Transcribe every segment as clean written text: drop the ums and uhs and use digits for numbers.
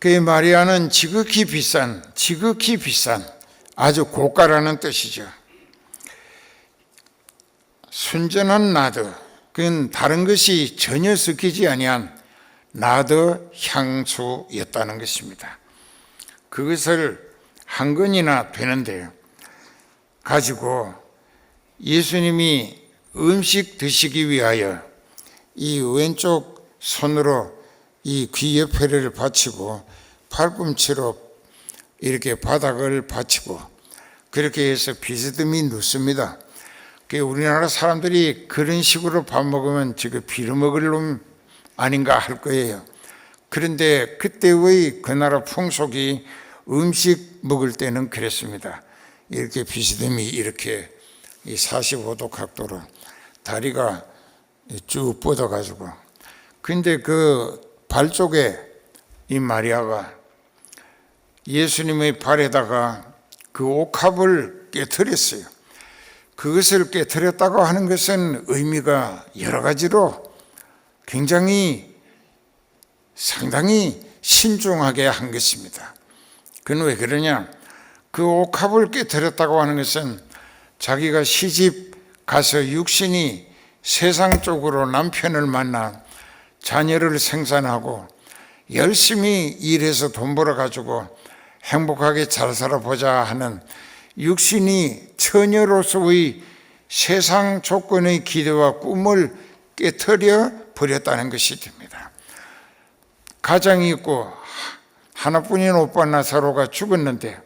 그 마리아는 지극히 비싼 아주 고가라는 뜻이죠. 순전한 나드, 그건 다른 것이 전혀 섞이지 아니한 나드 향수였다는 것입니다. 그것을 한 건이나 되는데요, 가지고 예수님이 음식 드시기 위하여 이 왼쪽 손으로 이 귀 옆에를 받치고 팔꿈치로 이렇게 바닥을 받치고 그렇게 해서 비스듬히 눕습니다. 우리나라 사람들이 그런 식으로 밥 먹으면 지금 빌어먹을 놈 아닌가 할 거예요. 그런데 그때의 그 나라 풍속이 음식 먹을 때는 그랬습니다. 이렇게 비스듬히 이렇게 45도 각도로 다리가 쭉 뻗어가지고, 근데 그 발 쪽에 이 마리아가 예수님의 발에다가 그 옥합을 깨트렸어요. 그것을 깨트렸다고 하는 것은 의미가 여러 가지로 상당히 신중하게 한 것입니다. 그건 왜 그러냐? 그 옥합을 깨트렸다고 하는 것은 자기가 시집 가서 육신이 세상 쪽으로 남편을 만나 자녀를 생산하고 열심히 일해서 돈 벌어가지고 행복하게 잘 살아보자 하는 육신이 처녀로서의 세상 조건의 기대와 꿈을 깨트려 버렸다는 것이 됩니다. 가장이 있고 하나뿐인 오빠 나사로가 죽었는데,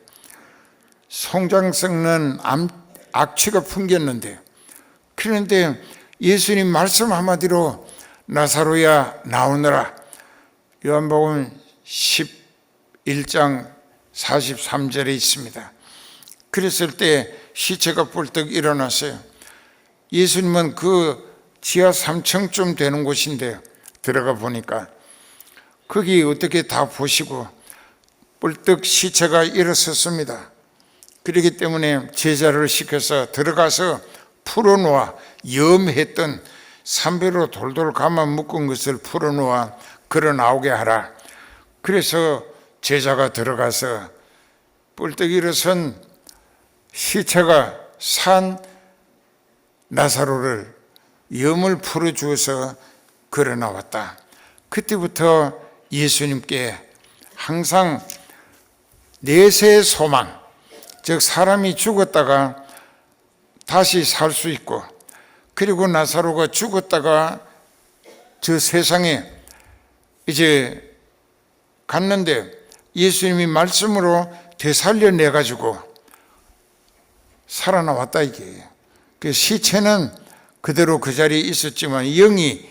송장 썩는 악취가 풍겼는데, 그런데 예수님 말씀 한마디로 나사로야 나오너라, 요한복음 11장 43절에 있습니다. 그랬을 때 시체가 뿔떡 일어났어요. 예수님은 그 지하 3층쯤 되는 곳인데 들어가 보니까 거기 어떻게 다 보시고 뿔떡 시체가 일어섰습니다. 그렇기 때문에 제자를 시켜서 들어가서 풀어놓아 염했던 삼배로 돌돌 감아 묶은 것을 풀어놓아 걸어 나오게 하라. 그래서 제자가 들어가서 뿔떡 일어선 시체가 산 나사로를 염을 풀어주어서 걸어 나왔다. 그때부터 예수님께 항상 내세의 소망, 즉 사람이 죽었다가 다시 살 수 있고, 그리고 나사로가 죽었다가 저 세상에 이제 갔는데 예수님이 말씀으로 되살려내가지고 살아나왔다 이게. 그 시체는 그대로 그 자리에 있었지만 영이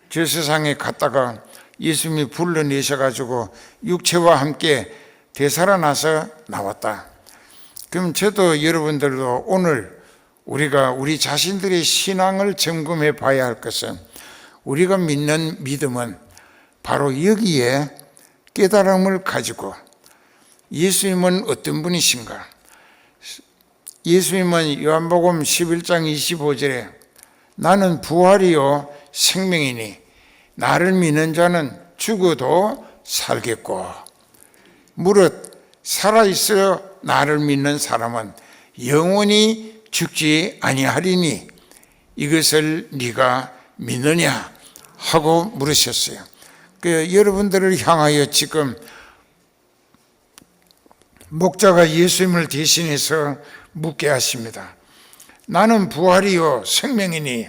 저 세상에 갔다가 예수님이 불러내셔가지고 육체와 함께 되살아나서 나왔다. 그럼 저도 여러분들도 오늘 우리가 우리 자신들의 신앙을 점검해 봐야 할 것은, 우리가 믿는 믿음은 바로 여기에 깨달음을 가지고 예수님은 어떤 분이신가? 예수님은 요한복음 11장 25절에 나는 부활이요 생명이니 나를 믿는 자는 죽어도 살겠고, 무릇 살아있어 나를 믿는 사람은 영원히 죽지 아니하리니 이것을 네가 믿느냐 하고 물으셨어요. 여러분들을 향하여 지금 목자가 예수님을 대신해서 묻게 하십니다. 나는 부활이요 생명이니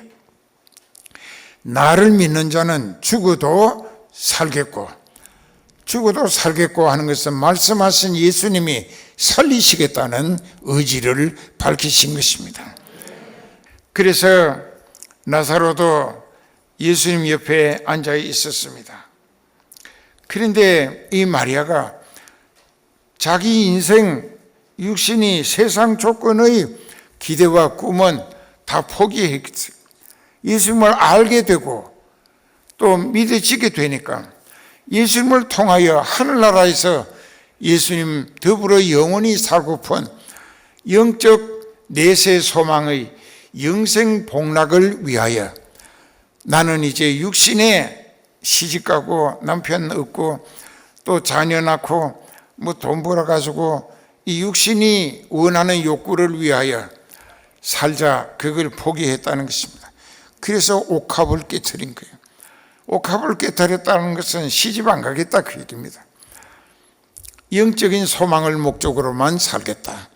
나를 믿는 자는 죽어도 살겠고 하는 것은 말씀하신 예수님이 살리시겠다는 의지를 밝히신 것입니다. 그래서 나사로도 예수님 옆에 앉아 있었습니다. 그런데 이 마리아가 자기 인생 육신이 세상 조건의 기대와 꿈은 다 포기했어요. 예수님을 알게 되고 또 믿어지게 되니까 예수님을 통하여 하늘나라에서 예수님 더불어 영원히 살고픈 영적 내세 소망의 영생 복락을 위하여 나는 이제 육신에 시집가고 남편 없고 또 자녀 낳고 뭐 돈 벌어가지고 이 육신이 원하는 욕구를 위하여 살자, 그걸 포기했다는 것입니다. 그래서 옥합을 깨뜨린 거예요. 옥합을 깨뜨렸다는 것은 시집 안 가겠다 그 얘기입니다. 영적인 소망을 목적으로만 살겠다.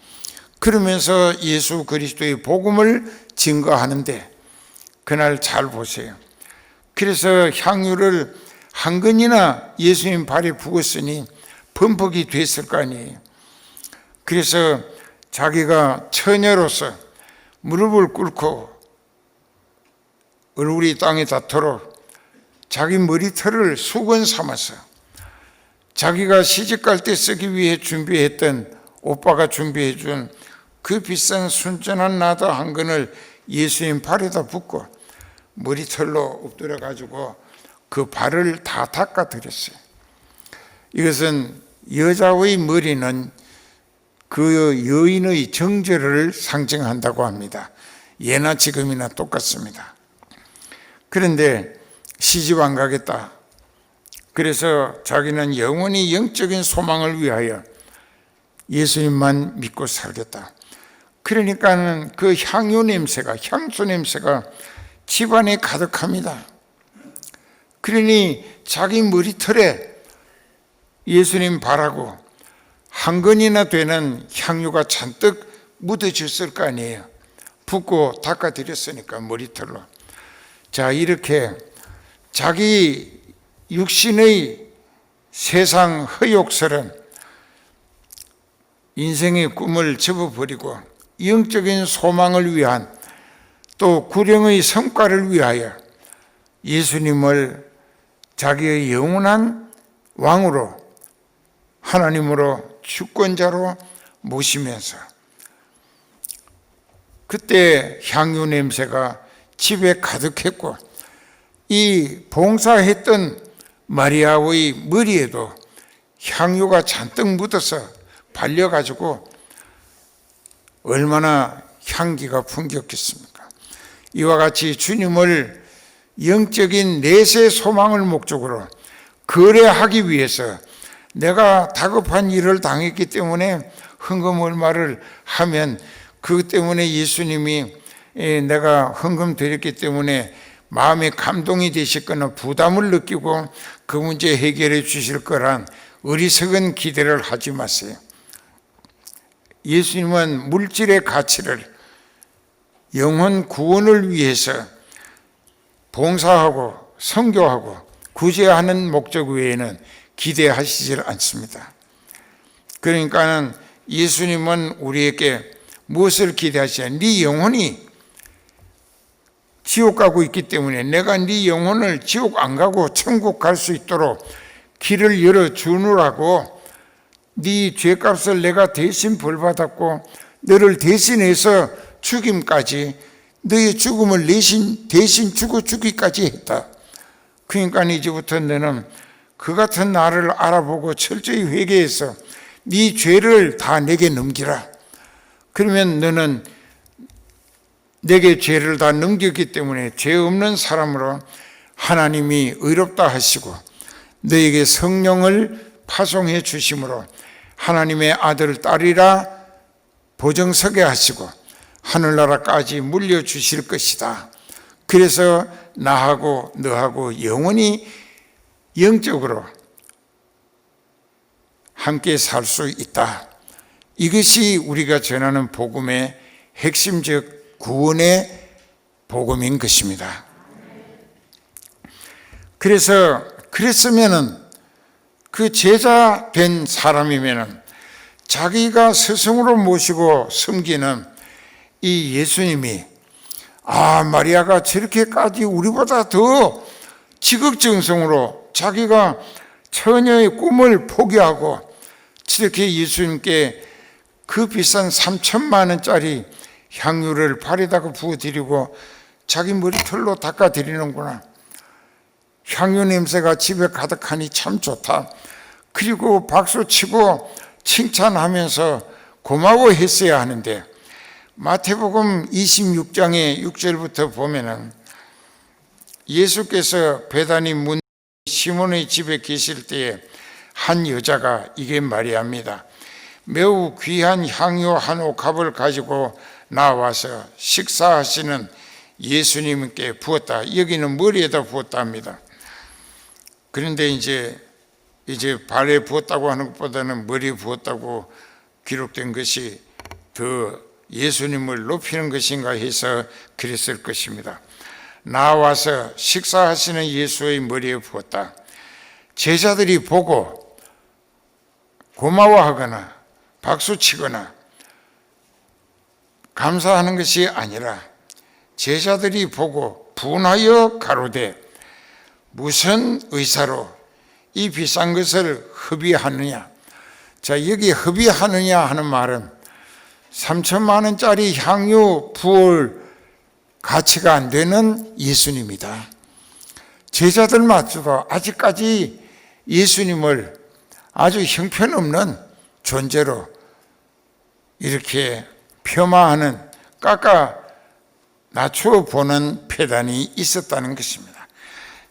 그러면서 예수 그리스도의 복음을 증거하는데, 그날 잘 보세요. 그래서 향유를 한 근이나 예수님 발에 부었으니 범벅이 됐을 거 아니에요. 그래서 자기가 처녀로서 무릎을 꿇고 얼굴이 땅에 닿도록 자기 머리털을 수건 삼아서 자기가 시집갈 때 쓰기 위해 준비했던, 오빠가 준비해 준 그 비싼 순전한 나도 한 근을 예수님 발에다 붓고 머리털로 엎드려 가지고 그 발을 다 닦아 드렸어요. 이것은 여자의 머리는 그 여인의 정절을 상징한다고 합니다. 예나 지금이나 똑같습니다. 그런데 시집 안 가겠다. 그래서 자기는 영원히 영적인 소망을 위하여 예수님만 믿고 살겠다. 그러니까는 그 향유 냄새가, 향수 냄새가 집안에 가득합니다. 그러니 자기 머리털에 예수님 발하고 한 근이나 되는 향유가 잔뜩 묻어졌을 거 아니에요. 붓고 닦아드렸으니까 머리털로. 자, 이렇게 자기 육신의 세상 허욕스런 인생의 꿈을 접어버리고 영적인 소망을 위한, 또 구령의 성과를 위하여 예수님을 자기의 영원한 왕으로, 하나님으로, 주권자로 모시면서 그때 향유 냄새가 집에 가득했고, 이 봉사했던 마리아의 머리에도 향유가 잔뜩 묻어서 발려가지고 얼마나 향기가 풍겼겠습니까? 이와 같이 주님을 영적인 내세 소망을 목적으로 거래하기 위해서 내가 다급한 일을 당했기 때문에 헌금 얼마를 하면 그것 때문에 예수님이 내가 헌금 드렸기 때문에 마음에 감동이 되셨거나 부담을 느끼고 그 문제 해결해 주실 거란 어리석은 기대를 하지 마세요. 예수님은 물질의 가치를 영혼 구원을 위해서 봉사하고 선교하고 구제하는 목적 외에는 기대하시질 않습니다. 그러니까는 예수님은 우리에게 무엇을 기대하시냐? 네 영혼이 지옥 가고 있기 때문에 내가 네 영혼을 지옥 안 가고 천국 갈 수 있도록 길을 열어 주느라고 네 죄값을 내가 대신 벌받았고 너를 대신해서 죽임까지, 너의 죽음을 대신 죽어 주기까지 했다. 그러니까 이제부터 너는 그 같은 나를 알아보고 철저히 회개해서 네 죄를 다 내게 넘기라. 그러면 너는 내게 죄를 다 넘겼기 때문에 죄 없는 사람으로 하나님이 의롭다 하시고 너에게 성령을 파송해 주심으로 하나님의 아들, 딸이라 보정서게 하시고 하늘나라까지 물려주실 것이다. 그래서 나하고 너하고 영원히 영적으로 함께 살 수 있다. 이것이 우리가 전하는 복음의 핵심적 구원의 복음인 것입니다. 그랬으면은 그 제자 된 사람이면은 자기가 스승으로 모시고 섬기는 이 예수님이 마리아가 저렇게까지 우리보다 더 지극정성으로 자기가 처녀의 꿈을 포기하고 저렇게 예수님께 그 비싼 3천만 원짜리 향유를 발에다가 부어드리고 자기 머리털로 닦아드리는구나. 향유 냄새가 집에 가득하니 참 좋다. 그리고 박수치고 칭찬하면서 고마워했어야 하는데 마태복음 26장의 6절부터 보면은 예수께서 베다니 문 시몬의 집에 계실 때에 한 여자가 이게 마리아입니다. 매우 귀한 향유 한 옥합을 가지고 나와서 식사하시는 예수님께 부었다. 여기는 머리에다 부었답니다. 그런데 이제 발에 부었다고 하는 것보다는 머리에 부었다고 기록된 것이 더 예수님을 높이는 것인가 해서 그랬을 것입니다. 나와서 식사하시는 예수의 머리에 부었다. 제자들이 보고 고마워하거나 박수치거나 감사하는 것이 아니라 제자들이 보고 분하여 가로되 무슨 의사로 이 비싼 것을 흡의하느냐. 자, 여기 흡의하느냐 하는 말은 3천만 원짜리 향유 부을 가치가 안 되는 예수님이다. 제자들마저도 아직까지 예수님을 아주 형편없는 존재로 이렇게 폄하하는, 깎아 낮추어 보는 패단이 있었다는 것입니다.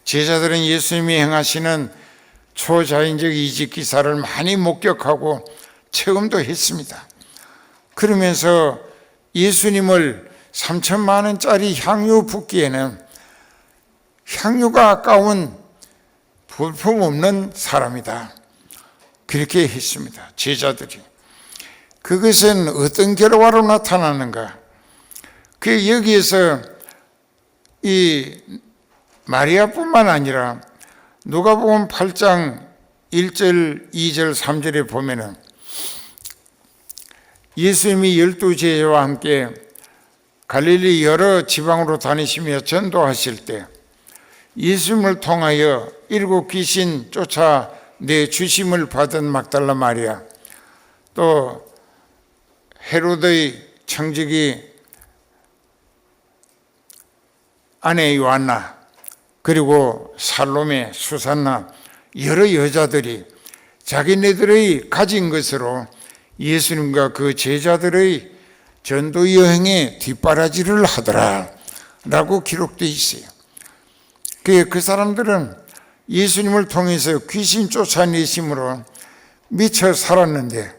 제자들은 예수님이 행하시는 초자연적 이직 기사를 많이 목격하고 체험도 했습니다. 그러면서 예수님을 3천만 원짜리 향유 붓기에는 향유가 아까운 볼품없는 사람이다. 그렇게 했습니다. 제자들이. 그것은 어떤 결과로 나타나는가? 그 여기에서 이 마리아뿐만 아니라 누가복음 8장 1절, 2절, 3절에 보면은 예수님이 12제자와 함께 갈릴리 여러 지방으로 다니시며 전도하실 때 예수님을 통하여 7 귀신 쫓아내 주심을 받은 막달라 마리아, 또 헤로드의 청지기 아내 요한나, 그리고 살로메, 수산나, 여러 여자들이 자기네들의 가진 것으로 예수님과 그 제자들의 전도 여행에 뒷바라지를 하더라 라고 기록되어 있어요. 그 사람들은 예수님을 통해서 귀신 쫓아내심으로 미쳐 살았는데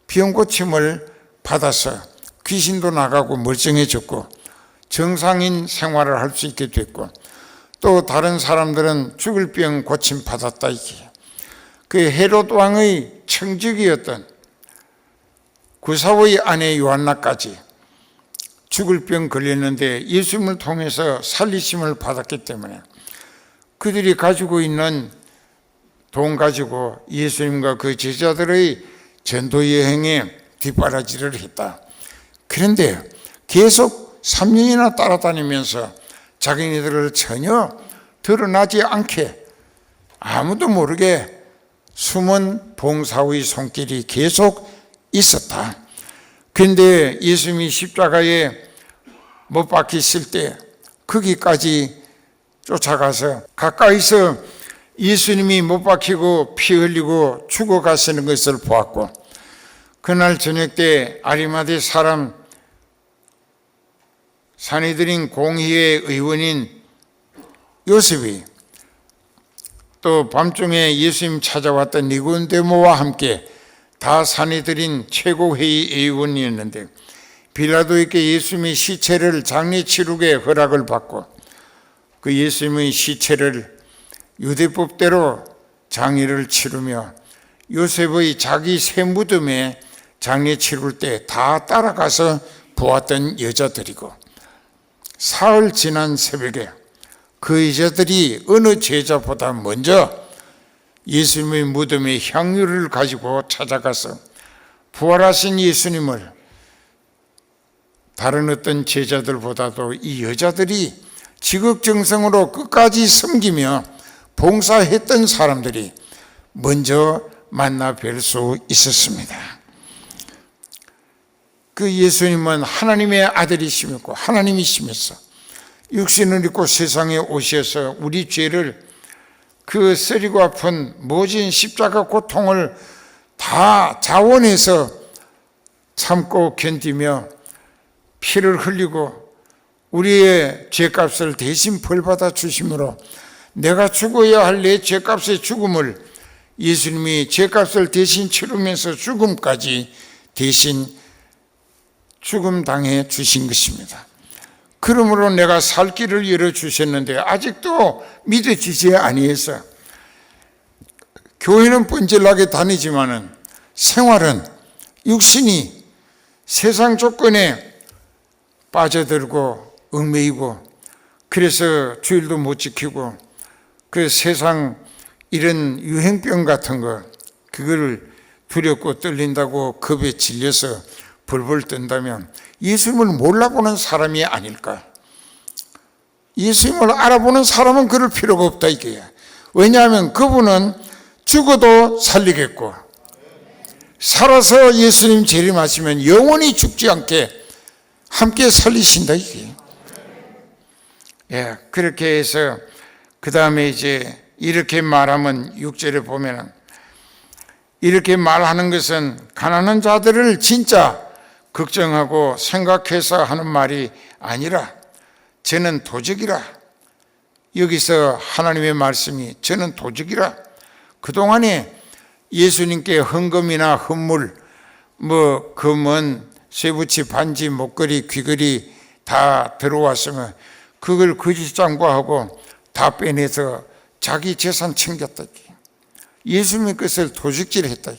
병 고침을 받아서 귀신도 나가고 멀쩡해졌고 정상인 생활을 할 수 있게 됐고, 또 다른 사람들은 죽을 병 고침 받았다. 이게 그 헤롯 왕의 청직이었던 구사의 아내 요한나까지 죽을 병 걸렸는데 예수님을 통해서 살리심을 받았기 때문에 그들이 가지고 있는 돈 가지고 예수님과 그 제자들의 전도 여행에 뒷바라지를 했다. 그런데 계속 3년이나 따라다니면서 자기네들을 전혀 드러나지 않게 아무도 모르게 숨은 봉사의 손길이 계속 있었다. 그런데 예수님이 십자가에 못 박히실 때 거기까지 쫓아가서 가까이서 예수님이 못 박히고 피 흘리고 죽어가시는 것을 보았고, 그날 저녁 때 아리마대 사람 산헤드린 공의회 의원인 요셉이 또 밤중에 예수님 찾아왔던 니고데모와 함께 다 산헤드린 최고회의 의원이었는데 빌라도에게 예수님의 시체를 장례 치르게 허락을 받고 그 예수님의 시체를 유대법대로 장례를 치르며 요셉의 자기 새 무덤에 장례 치를 때 다 따라가서 보았던 여자들이고, 사흘 지난 새벽에 그 여자들이 어느 제자보다 먼저 예수님의 무덤에 향유를 가지고 찾아가서 부활하신 예수님을 다른 어떤 제자들보다도 이 여자들이 지극정성으로 끝까지 섬기며 봉사했던 사람들이 먼저 만나 뵐 수 있었습니다. 그 예수님은 하나님의 아들이시면서 하나님이시면서 육신을 입고 세상에 오셔서 우리 죄를, 그 쓰리고 아픈 모진 십자가 고통을 다 자원해서 참고 견디며 피를 흘리고 우리의 죄값을 대신 벌받아 주심으로 내가 죽어야 할 내 죄값의 죽음을 예수님이 죄값을 대신 치르면서 죽음까지 대신 죽음 당해 주신 것입니다. 그러므로 내가 살 길을 열어주셨는데 아직도 믿어지지 아니해서 교회는 뻔질나게 다니지만은 생활은 육신이 세상 조건에 빠져들고 얽매이고, 그래서 주일도 못 지키고, 그 세상 이런 유행병 같은 거, 그걸 두렵고 떨린다고 겁에 질려서 벌벌 뜬다면 예수님을 몰라보는 사람이 아닐까? 예수님을 알아보는 사람은 그럴 필요가 없다 이게야. 왜냐하면 그분은 죽어도 살리겠고, 살아서 예수님 재림하시면 영원히 죽지 않게 함께 살리신다 이게. 예, 그렇게 해서 그 다음에 이제 이렇게 말하면 6절에 보면은, 이렇게 말하는 것은 가난한 자들을 진짜 걱정하고 생각해서 하는 말이 아니라 저는 도적이라. 여기서 하나님의 말씀이 저는 도적이라. 그동안에 예수님께 헌금이나 헌물, 금은 쇠붙이, 반지, 목걸이, 귀걸이 다 들어왔으면 그걸 거짓 장부하고 다 빼내서 자기 재산 챙겼다. 예수님의 것을 도적질 했다.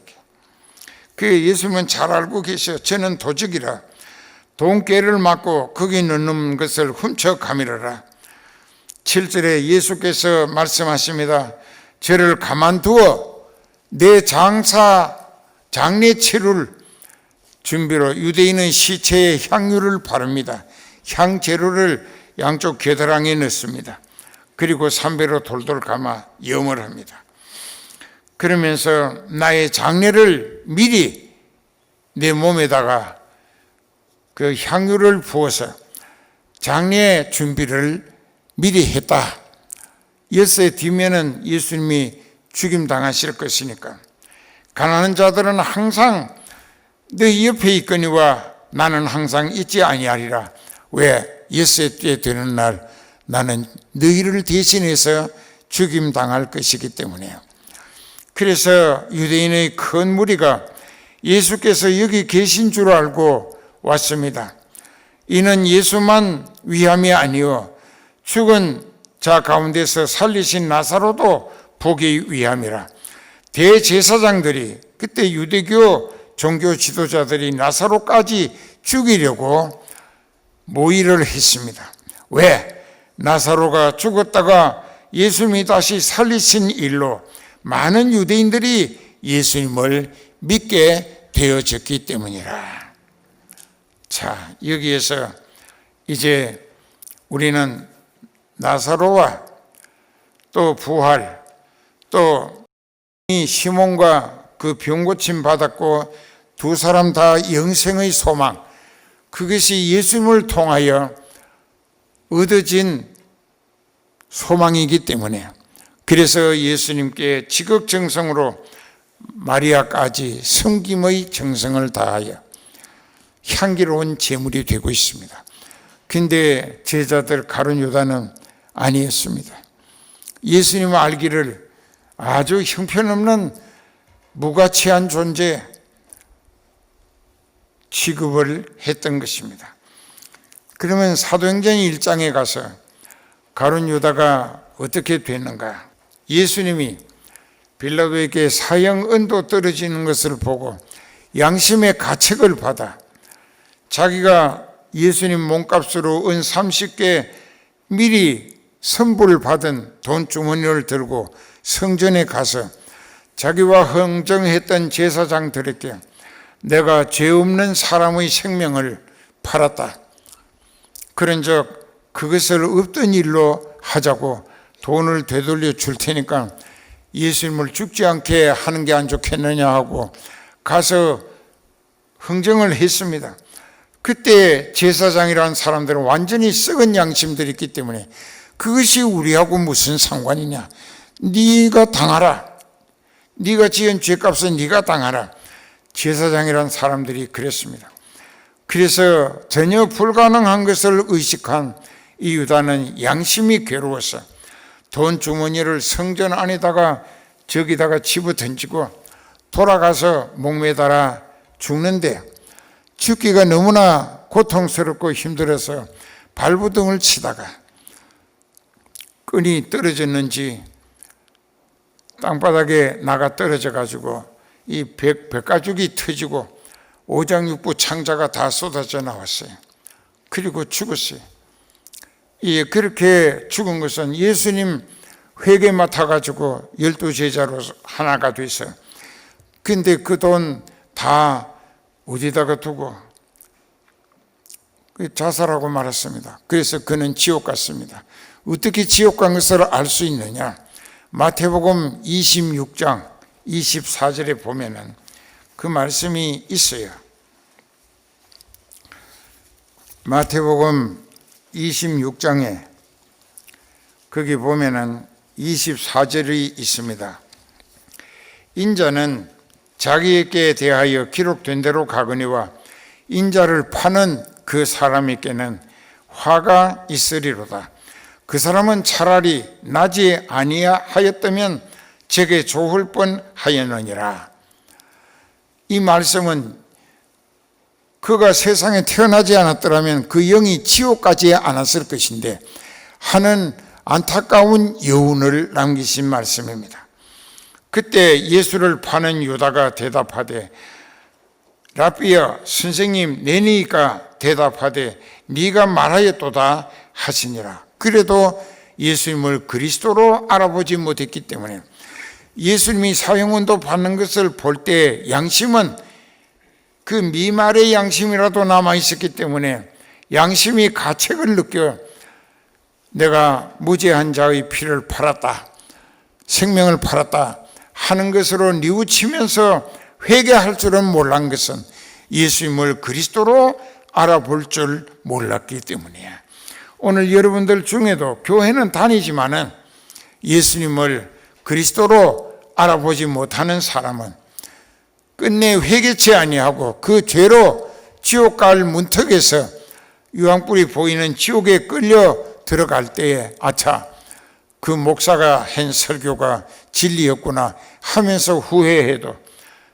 그 예수님은 잘 알고 계셔. 저는 도적이라. 돈깨를 맞고 거기 넣는 것을 훔쳐 가밀어라. 7절에 예수께서 말씀하십니다. 저를 가만두어 내 장례 치룰 준비로 유대인은 시체에 향유를 바릅니다. 향재료를 양쪽 겨드랑이에 넣습니다. 그리고 삼배로 돌돌 감아 염을 합니다. 그러면서 나의 장례를 미리 내 몸에다가 그 향유를 부어서 장례 준비를 미리 했다. 엿새 뒤면은 예수님이 죽임 당하실 것이니까. 가난한 자들은 항상 너희 옆에 있거니와 나는 항상 있지 아니하리라. 왜? 엿새 때 되는 날 나는 너희를 대신해서 죽임 당할 것이기 때문에요. 그래서 유대인의 큰 무리가 예수께서 여기 계신 줄 알고 왔습니다. 이는 예수만 위함이 아니요 죽은 자 가운데서 살리신 나사로도 보기 위함이라. 대제사장들이, 그때 유대교 종교 지도자들이 나사로까지 죽이려고 모의를 했습니다. 왜? 나사로가 죽었다가 예수님이 다시 살리신 일로 많은 유대인들이 예수님을 믿게 되어졌기 때문이라. 자, 여기에서 이제 우리는 나사로와 또 부활, 또 시몬과 그 병 고침 받았고 두 사람 다 영생의 소망, 그것이 예수님을 통하여 얻어진 소망이기 때문에, 그래서 예수님께 지극정성으로 마리아까지 섬김의 정성을 다하여 향기로운 제물이 되고 있습니다. 근데 제자들 가룟 유다는 아니었습니다. 예수님을 알기를 아주 형편없는 무가치한 존재 취급을 했던 것입니다. 그러면 사도행전 1장에 가서 가룟 유다가 어떻게 됐는가? 예수님이 빌라도에게 사형 은도 떨어지는 것을 보고 양심의 가책을 받아 자기가 예수님 몸값으로 은 30개 미리 선불을 받은 돈 주머니를 들고 성전에 가서 자기와 흥정했던 제사장들에게 내가 죄 없는 사람의 생명을 팔았다. 그런즉 그것을 없던 일로 하자고 돈을 되돌려 줄 테니까 예수님을 죽지 않게 하는 게 안 좋겠느냐 하고 가서 흥정을 했습니다. 그때 제사장이라는 사람들은 완전히 썩은 양심들이 있기 때문에 그것이 우리하고 무슨 상관이냐, 네가 당하라, 네가 지은 죄값은 네가 당하라. 제사장이라는 사람들이 그랬습니다. 그래서 전혀 불가능한 것을 의식한 이 유다는 양심이 괴로워서 돈 주머니를 성전 안에다가 저기다가 집어 던지고 돌아가서 목매달아 죽는데 죽기가 너무나 고통스럽고 힘들어서 발부둥을 치다가 끈이 떨어졌는지 땅바닥에 나가 떨어져 가지고 이 백가죽이 터지고 오장육부 창자가 다 쏟아져 나왔어요. 그리고 죽었어요. 그렇게 죽은 것은 예수님 회개 맡아가지고 12제자로 하나가 돼서, 근데 그 돈 다 어디다가 두고 자살하고 말았습니다. 그래서 그는 지옥 갔습니다. 어떻게 지옥 간 것을 알 수 있느냐? 마태복음 26장 24절에 보면은 그 말씀이 있어요. 마태복음 26장에 거기 보면은 24절이 있습니다. 인자는 자기에게 대하여 기록된 대로 가거니와 인자를 파는 그 사람에게는 화가 있으리로다. 그 사람은 차라리 나지 아니하였다면 제게 좋을 뻔하였느니라. 이 말씀은 그가 세상에 태어나지 않았더라면 그 영이 지옥 가지 않았을 것인데 하는 안타까운 여운을 남기신 말씀입니다. 그때 예수를 파는 유다가 대답하되 라비야 선생님 내니까 대답하되 네가 말하였도다 하시니라. 그래도 예수님을 그리스도로 알아보지 못했기 때문에 예수님이 사형운도 받는 것을 볼 때 양심은 그 미말의 양심이라도 남아있었기 때문에 양심이 가책을 느껴 내가 무죄한 자의 피를 팔았다, 생명을 팔았다 하는 것으로 뉘우치면서 회개할 줄은 몰란 것은 예수님을 그리스도로 알아볼 줄 몰랐기 때문이에요. 오늘 여러분들 중에도 교회는 다니지만은 예수님을 그리스도로 알아보지 못하는 사람은 끝내 회개치 아니하고 그 죄로 지옥 갈 문턱에서 유황불이 보이는 지옥에 끌려 들어갈 때에 아차, 그 목사가 한 설교가 진리였구나 하면서 후회해도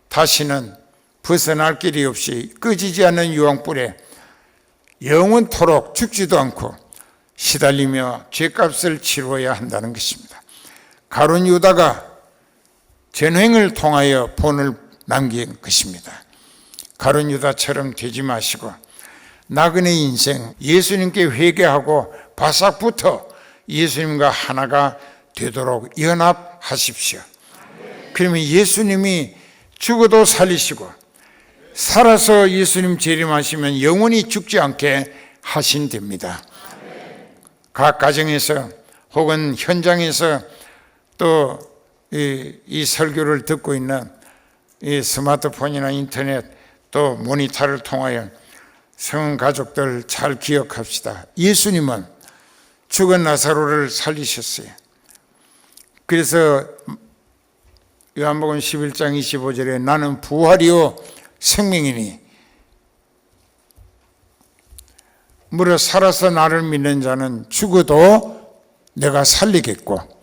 다시는 벗어날 길이 없이 꺼지지 않는 유황불에 영원토록 죽지도 않고 시달리며 죄값을 치러야 한다는 것입니다. 가룟 유다가 전횡을 통하여 본을 남긴 것입니다. 가룟 유다처럼 되지 마시고 나그네 인생 예수님께 회개하고 바싹부터 예수님과 하나가 되도록 연합하십시오. 그러면 예수님이 죽어도 살리시고 살아서 예수님 재림하시면 영원히 죽지 않게 하신답니다. 각 가정에서 혹은 현장에서 또 이 설교를 듣고 있는 이 스마트폰이나 인터넷 또 모니터를 통하여 성 가족들 잘 기억합시다. 예수님은 죽은 나사로를 살리셨어요. 그래서 요한복음 11장 25절에 나는 부활이요 생명이니 무릇 살아서 나를 믿는 자는 죽어도 내가 살리겠고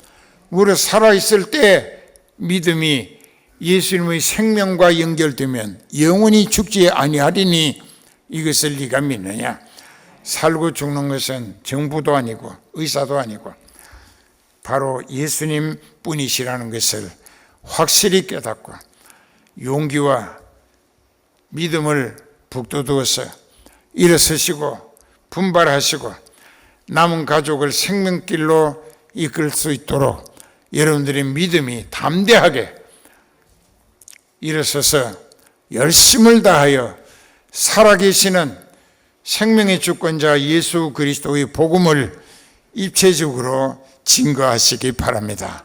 무릇 살아있을 때 믿음이 예수님의 생명과 연결되면 영원히 죽지 아니하리니 이것을 네가 믿느냐? 살고 죽는 것은 정부도 아니고 의사도 아니고 바로 예수님 뿐이시라는 것을 확실히 깨닫고 용기와 믿음을 북돋우어서 일어서시고 분발하시고 남은 가족을 생명길로 이끌 수 있도록 여러분들의 믿음이 담대하게 일어서서 열심을 다하여 살아계시는 생명의 주권자 예수 그리스도의 복음을 입체적으로 증거하시기 바랍니다.